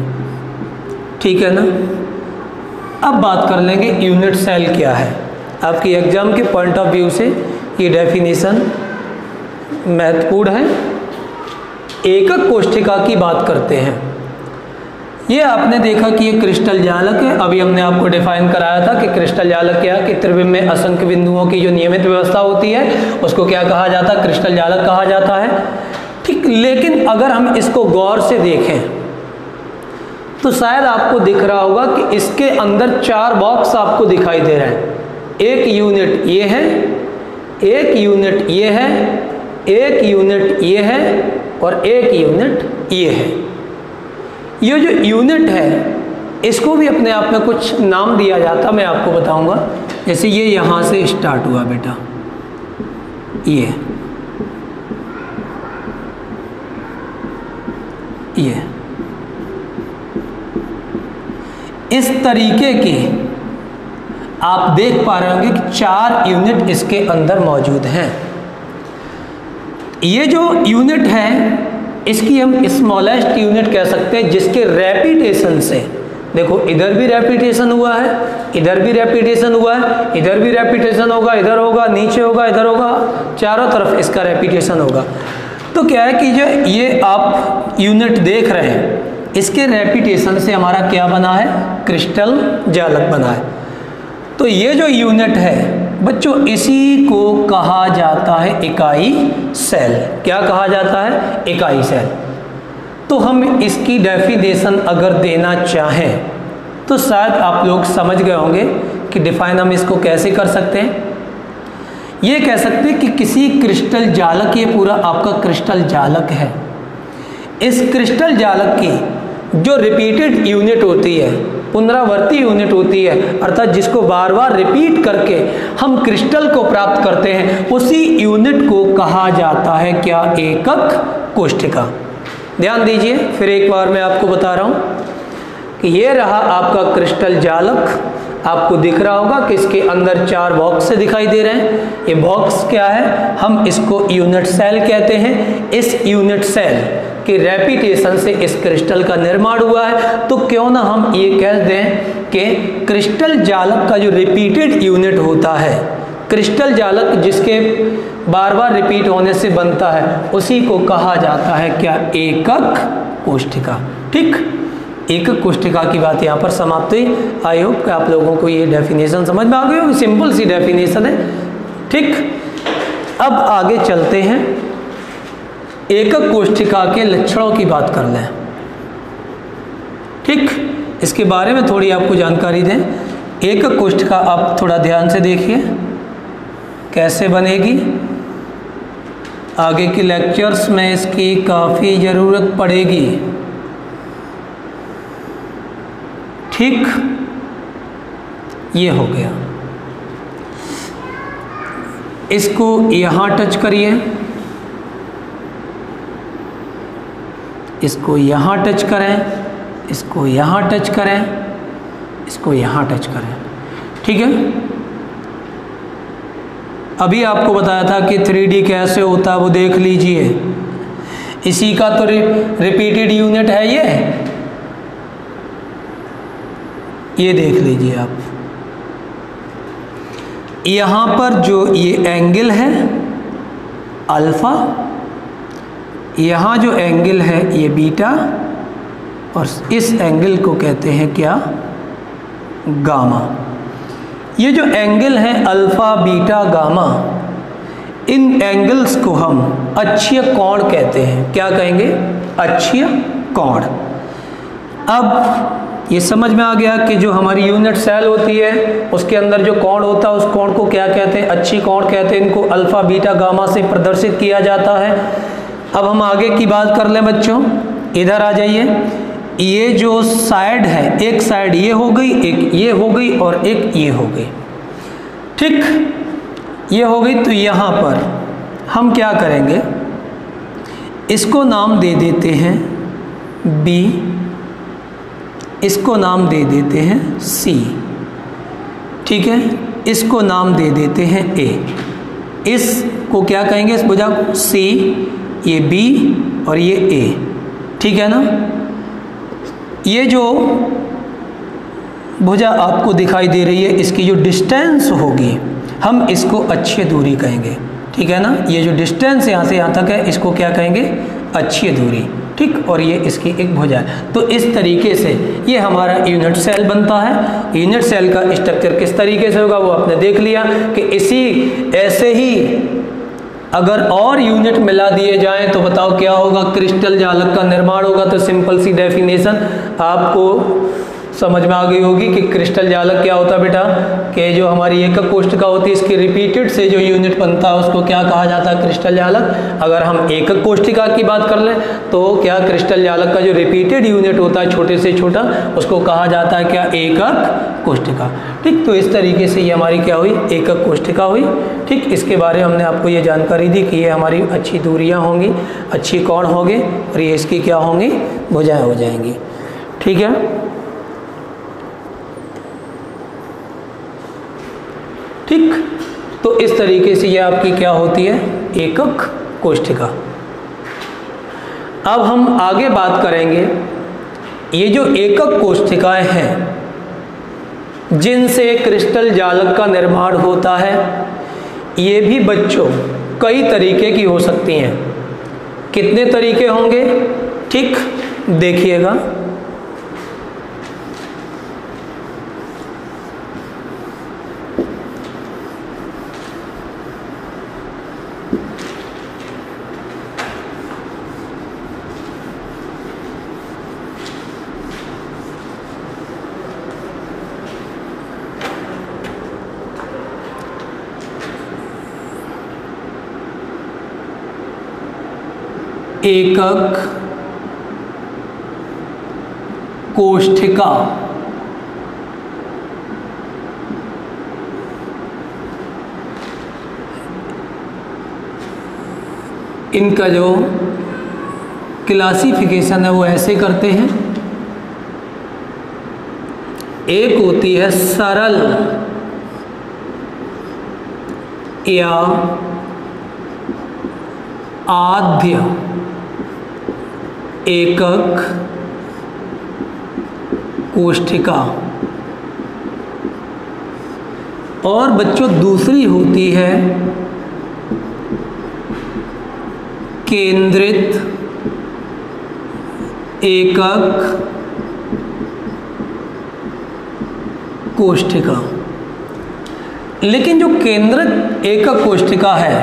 ठीक है ना। अब बात कर लेंगे यूनिट सेल क्या है। आपकी एग्जाम के पॉइंट ऑफ व्यू से ये डेफिनेशन महत्वपूर्ण है। एकक कोष्ठिका की बात करते हैं। ये आपने देखा कि ये क्रिस्टल जालक है। अभी हमने आपको डिफाइन कराया था कि क्रिस्टल जालक क्या है, कि त्रिविम में असंख्य बिंदुओं की जो नियमित व्यवस्था होती है उसको क्या कहा जाता है, क्रिस्टल जालक कहा जाता है। ठीक, लेकिन अगर हम इसको गौर से देखें तो शायद आपको दिख रहा होगा कि इसके अंदर 4 बॉक्स आपको दिखाई दे रहे हैं। एक यूनिट ये है, एक यूनिट ये है, एक यूनिट ये है और एक यूनिट ये है। ये जो यूनिट है इसको भी अपने आप में कुछ नाम दिया जाता, मैं आपको बताऊंगा। जैसे ये यहाँ से स्टार्ट हुआ बेटा, ये इस तरीके के आप देख पा रहे होंगे कि 4 यूनिट इसके अंदर मौजूद हैं। ये जो यूनिट है इसकी हम स्मॉलेस्ट यूनिट कह सकते हैं, जिसके रेपिटेशन से, देखो इधर भी रेपिटेशन हुआ है, इधर भी रेपिटेशन हुआ है, इधर भी रेपिटेशन होगा, इधर होगा, नीचे होगा, इधर होगा, चारों तरफ इसका रेपिटेशन होगा। तो क्या है कि जो ये आप यूनिट देख रहे हैं इसके रेपिटेशन से हमारा क्या बना है, क्रिस्टल जालक बना है। तो ये जो यूनिट है बच्चों, इसी को कहा जाता है इकाई सेल। क्या कहा जाता है, इकाई सेल। तो हम इसकी डेफिनेशन अगर देना चाहें तो शायद आप लोग समझ गए होंगे कि डिफाइन हम इसको कैसे कर सकते हैं। ये कह सकते हैं कि किसी क्रिस्टल जालक, ये पूरा आपका क्रिस्टल जालक है, इस क्रिस्टल जालक की जो रिपीटेड यूनिट होती है, पुनरावर्ती यूनिट होती है, अर्थात जिसको बार बार रिपीट करके हम क्रिस्टल को प्राप्त करते हैं, उसी यूनिट को कहा जाता है क्या, एकक कोष्ठिका। ध्यान दीजिए, फिर एक बार मैं आपको बता रहा हूँ कि ये रहा आपका क्रिस्टल जालक। आपको दिख रहा होगा कि इसके अंदर 4 बॉक्स से दिखाई दे रहे हैं। ये बॉक्स क्या है, हम इसको यूनिट सेल कहते हैं। इस यूनिट सेल के रेपिटेशन से इस क्रिस्टल का निर्माण हुआ है। तो क्यों ना हम ये कह दें कि क्रिस्टल जालक का जो रिपीटेड यूनिट होता है, क्रिस्टल जालक जिसके बार बार रिपीट होने से बनता है, उसी को कहा जाता है क्या, एकक कोष्ठिका। ठीक, एकक कोष्ठिका की बात यहाँ पर समाप्त हुई। आई होप कि आप लोगों को ये डेफिनेशन समझ में आ गई होगी, सिंपल सी डेफिनेशन है। ठीक, अब आगे चलते हैं, एकक कोष्ठिका के लक्षणों की बात कर लें। ठीक, इसके बारे में थोड़ी आपको जानकारी दें। एकक कोष्ठिका आप थोड़ा ध्यान से देखिए कैसे बनेगी। आगे के लेक्चर्स में इसकी काफ़ी ज़रूरत पड़ेगी। ठीक, ये हो गया। इसको यहाँ टच करिए, इसको यहाँ टच करें, इसको यहाँ टच करें, इसको यहाँ टच करें। ठीक है, अभी आपको बताया था कि 3D कैसे होता है, वो देख लीजिए। इसी का तो रिपीटेड यूनिट है ये देख लीजिए आप। यहाँ पर जो ये एंगल है अल्फा, यहाँ जो एंगल है ये बीटा, और इस एंगल को कहते हैं क्या, गामा। ये जो एंगल है अल्फा, बीटा, गामा, इन एंगल्स को हम अक्षीय कोण कहते हैं। क्या कहेंगे, अक्षीय कोण। अब ये समझ में आ गया कि जो हमारी यूनिट सेल होती है उसके अंदर जो कोण होता है उस कोण को क्या कहते हैं, अच्छी कोण कहते हैं। इनको अल्फ़ा बीटा गामा से प्रदर्शित किया जाता है। अब हम आगे की बात कर लें बच्चों, इधर आ जाइए। ये जो साइड है, एक साइड ये हो गई, एक ये हो गई और एक ये हो गई, ठीक, ये हो गई। तो यहाँ पर हम क्या करेंगे, इसको नाम दे देते हैं B, इसको नाम दे देते हैं C, ठीक है, इसको नाम दे देते हैं A। इसको क्या कहेंगे, इस भुजा को C, ये B और ये A, ठीक है ना। ये जो भुजा आपको दिखाई दे रही है, इसकी जो डिस्टेंस होगी हम इसको अच्छी दूरी कहेंगे, ठीक है ना। ये जो डिस्टेंस यहाँ से यहाँ तक है इसको क्या कहेंगे, अच्छी दूरी, ठीक। और ये इसकी एक भुजा है। तो इस तरीके से ये हमारा यूनिट सेल बनता है। यूनिट सेल का स्ट्रक्चर किस तरीके से होगा वो आपने देख लिया कि इसी ऐसे ही अगर और यूनिट मिला दिए जाएं तो बताओ क्या होगा, क्रिस्टल जालक का निर्माण होगा। तो सिंपल सी डेफिनेशन आपको समझ में आ गई होगी कि क्रिस्टल जालक क्या होता है बेटा, कि जो हमारी एकक कोष्ठिका होती है इसकी रिपीटेड से जो यूनिट बनता है उसको क्या कहा जाता है, क्रिस्टल जालक। अगर हम एकक कोष्ठिका की बात कर लें तो क्या, क्रिस्टल जालक का जो रिपीटेड यूनिट होता है छोटे से छोटा उसको कहा जाता है क्या, एकक कोष्ठिका, ठीक। तो इस तरीके से ये हमारी क्या हुई, एकक कोष्ठिका हुई, ठीक। इसके बारे में हमने आपको ये जानकारी दी कि ये हमारी अच्छी दूरियाँ होंगी, अच्छी कोण होंगे और ये इसकी क्या होंगी, भुजाएँ हो जाएंगी, ठीक है, ठीक। तो इस तरीके से ये आपकी क्या होती है, एकक कोष्ठिका। अब हम आगे बात करेंगे, ये जो एकक कोष्ठिकाएं हैं जिनसे क्रिस्टल जालक का निर्माण होता है, ये भी बच्चों कई तरीके की हो सकती हैं। कितने तरीके होंगे, ठीक, देखिएगा। एकक कोष्ठिका, इनका जो क्लासिफिकेशन है वो ऐसे करते हैं। एक होती है सरल या आद्य एकक कोष्ठिका, और बच्चों दूसरी होती है केंद्रित एकक कोष्ठिका। लेकिन जो केंद्रित एकक कोष्ठिका है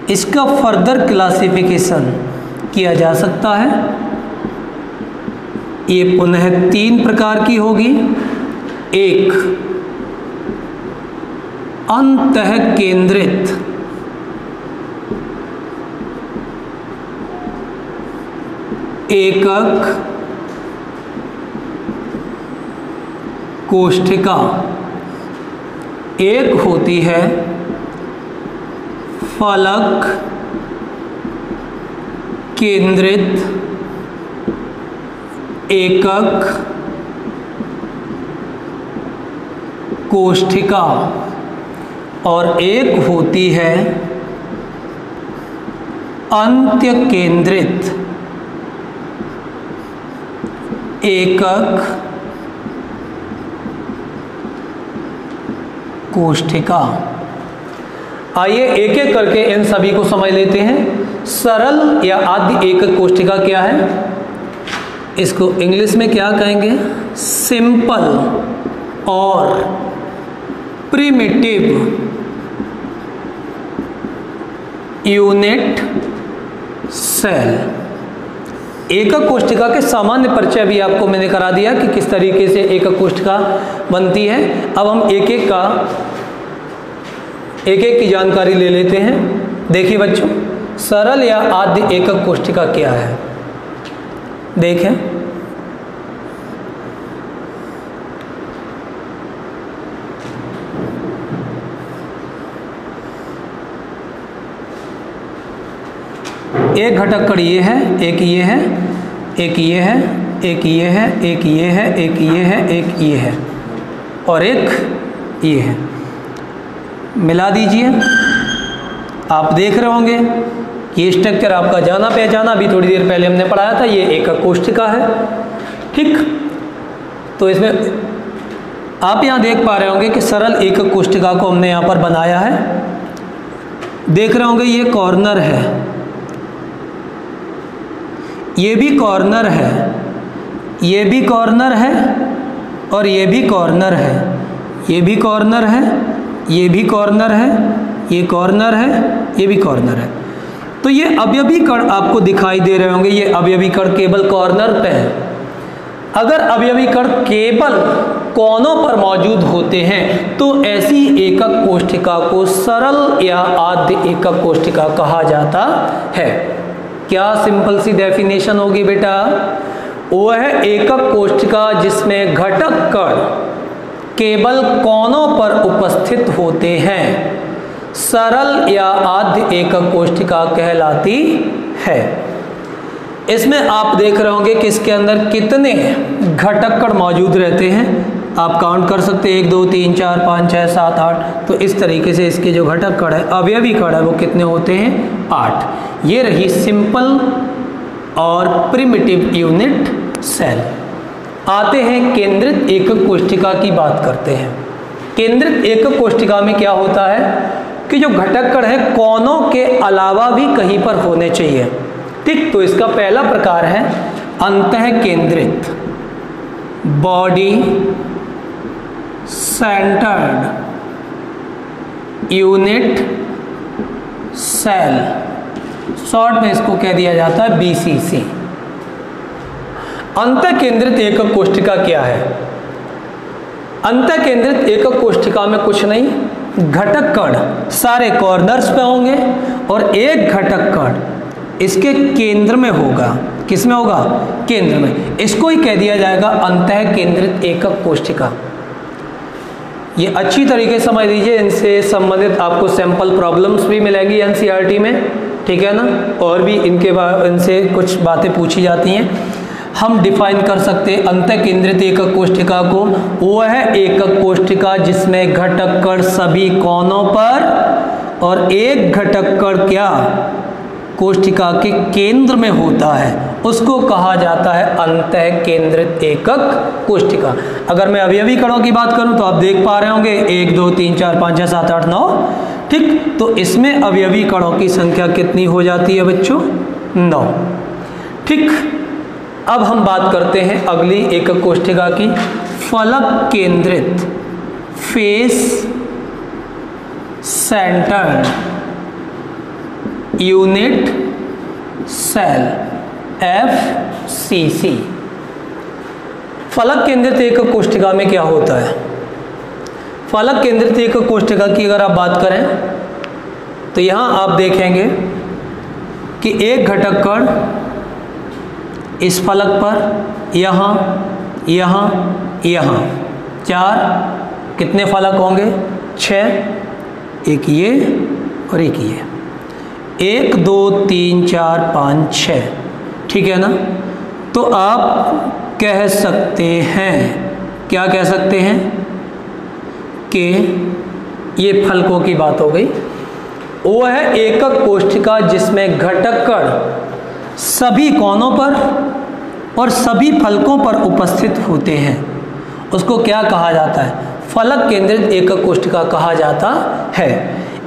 इसका फर्दर क्लासिफिकेशन किया जा सकता है। ये पुनः 3 प्रकार की होगी। एक अंतः केंद्रित एकक कोष्ठिका, एक होती है फलक केंद्रित एकक कोष्ठिका, और एक होती है अंत्य केंद्रित एकक कोष्ठिका। आइए एक एक करके इन सभी को समझ लेते हैं। सरल या आद्य एकक कोष्ठिका क्या है, इसको इंग्लिश में क्या कहेंगे, सिंपल और प्रिमिटिव यूनिट सेल। एकक कोशिका के सामान्य परिचय भी आपको मैंने करा दिया कि किस तरीके से एकक कोशिका बनती है। अब हम एक एक की जानकारी ले लेते हैं। देखिए बच्चों, सरल या आद्य एकक कोशिका क्या है? देखें, एक घटक कण ये है, एक ये है, एक ये है, एक ये है, एक ये है, एक ये है, एक ये है और एक ये है। मिला दीजिए। आप देख रहे होंगे ये स्ट्रक्चर आपका जाना पहचाना, अभी थोड़ी देर पहले हमने पढ़ाया था, ये एकक कोशिका है। ठीक, तो इसमें आप यहाँ देख पा रहे होंगे कि सरल एकक कोशिका को हमने यहाँ पर बनाया है। देख रहे होंगे ये कॉर्नर है, ये भी कॉर्नर है, ये भी कॉर्नर है और ये भी कॉर्नर है, ये भी कॉर्नर है, ये भी कॉर्नर है, ये कॉर्नर है, ये भी कॉर्नर है। तो ये अवयवी कण आपको दिखाई दे रहे होंगे, ये अवयवी कण केवल कॉर्नर पे है। अगर अवयवी कण केवल कोनों पर मौजूद होते हैं तो ऐसी एकक कोशिका को सरल या आद्य एकक कोशिका कहा जाता है। क्या सिंपल सी डेफिनेशन होगी बेटा? वो है एकक कोशिका जिसमें घटक कण केवल कोनों पर उपस्थित होते हैं, सरल या आद्य एकक कोशिका कहलाती है। इसमें आप देख रहे होंगे कि इसके अंदर कितने घटक कण मौजूद रहते हैं। आप काउंट कर सकते हैं, 1 2 3 4 5 6 7 8। तो इस तरीके से इसके जो घटक कण है, अवयवी कण है, वो कितने होते हैं? 8। ये रही सिंपल और प्रिमिटिव यूनिट सेल। आते हैं केंद्रित एकक कोशिका की बात करते हैं। केंद्रित एकक कोशिका में क्या होता है कि जो घटक कण है कोनों के अलावा भी कहीं पर होने चाहिए। ठीक, तो इसका पहला प्रकार है अंतःकेंद्रित, body centred unit cell, short में इसको कह दिया जाता है BCC। अंतःकेंद्रित एकक कोशिका क्या है? अंतःकेंद्रित एकक कोशिका में कुछ नहीं, घटक कण सारे कॉर्नर्स पे होंगे और एक घटक कण इसके केंद्र में होगा। किस में होगा? केंद्र में। इसको ही कह दिया जाएगा अंतःकेंद्रित एकक कोशिका। ये अच्छी तरीके से समझ लीजिए, इनसे संबंधित आपको सैंपल प्रॉब्लम्स भी मिलेंगी NCERT में, ठीक है ना। और भी इनसे कुछ बातें पूछी जाती हैं। हम डिफाइन कर सकते हैं अंतःकेंद्रित एकक कोशिका को, वो है एकक कोशिका जिसमें घटक कण सभी कोनों पर और एक घटक कण क्या कोशिका के केंद्र में होता है, उसको कहा जाता है अंतःकेंद्रित एकक कोशिका। अगर मैं अवयवी कणों की बात करूं तो आप देख पा रहे होंगे 1 2 3 4 5 6 7 8 9। ठीक, तो इसमें अवयवी कणों की संख्या कितनी हो जाती है बच्चों? 9। ठीक, अब हम बात करते हैं अगली एकक कोशिका की, फलक केंद्रित, face centred unit cell, FCC। फलक केंद्रित एकक कोशिका में क्या होता है? फलक केंद्रित एकक कोशिका की अगर आप बात करें तो यहां आप देखेंगे कि एक घटक कण इस फलक पर, यहाँ यहाँ यहाँ 4, कितने फलक होंगे? 6। एक ये और एक ये, 1 2 3 4 5 6, ठीक है ना। तो आप कह सकते हैं, क्या कह सकते हैं कि ये फलकों की बात हो गई। वो है एकक कोशिका जिसमें घटक कण सभी कोनों पर और सभी फलकों पर उपस्थित होते हैं, उसको क्या कहा जाता है? फलक केंद्रित एकक कोशिका कहा जाता है।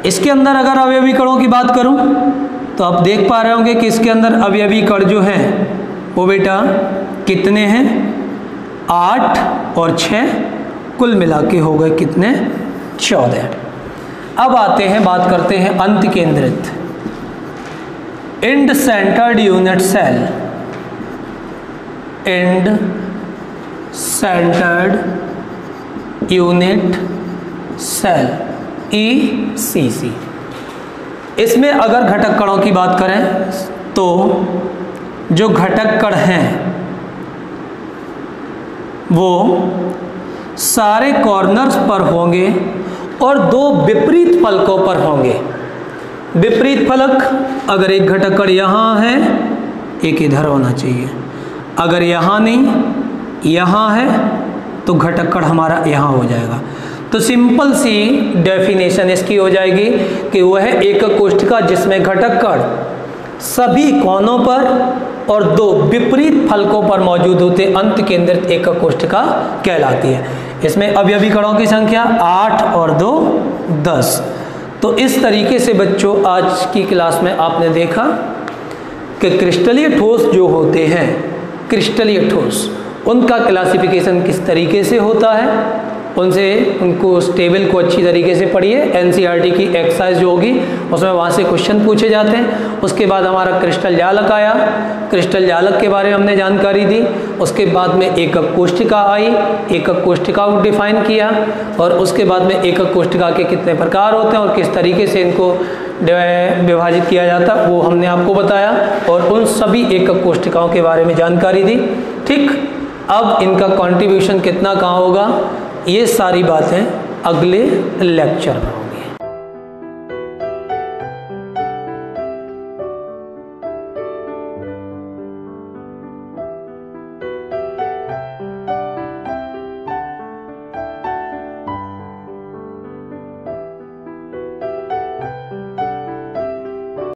इसके अंदर अगर अवयवी कणों की बात करूं तो आप देख पा रहे होंगे कि इसके अंदर अवयवी कण जो हैं वो बेटा कितने हैं? 8 और 6, कुल मिला के हो गए कितने? 14। अब आते हैं, बात करते हैं अंत केंद्रित, end centred unit cell, end centred unit cell ECC। इसमें अगर घटक कणों की बात करें तो जो घटक कण हैं वो सारे कॉर्नर्स पर होंगे और दो विपरीत फलकों पर होंगे। विपरीत फलक, अगर एक घटक कण यहाँ है, एक इधर होना चाहिए। अगर यहाँ नहीं, यहाँ है, तो घटक कण हमारा यहाँ हो जाएगा। तो सिंपल सी डेफिनेशन इसकी हो जाएगी कि वह एकक कोष्ठिका जिसमें घटक कण सभी कोनों पर और दो विपरीत फलकों पर मौजूद होते अंत केंद्रित एकक कोष्ठिका कहलाती है। इसमें अवयवी कणों की संख्या 8 और 2 10। तो इस तरीके से बच्चों आज की क्लास में आपने देखा कि क्रिस्टलीय ठोस जो होते हैं, क्रिस्टलीय ठोस, उनका क्लासिफिकेशन किस तरीके से होता है, उनको उस टेबल को अच्छी तरीके से पढ़िए। NCERT की एक्सरसाइज जो होगी उसमें वहाँ से क्वेश्चन पूछे जाते हैं। उसके बाद हमारा क्रिस्टल जालक आया, क्रिस्टल जालक के बारे में हमने जानकारी दी। उसके बाद में एकक कोष्ठिका आई, एकक कोष्ठिका को डिफाइन किया, और उसके बाद में एकक कोष्ठिका के कितने प्रकार होते हैं और किस तरीके से इनको विभाजित किया जाता है वो हमने आपको बताया, और उन सभी एकक कोष्ठिकाओं के बारे में जानकारी दी। ठीक, अब इनका कंट्रीब्यूशन कितना कहाँ होगा, ये सारी बातें अगले लेक्चर में होंगी।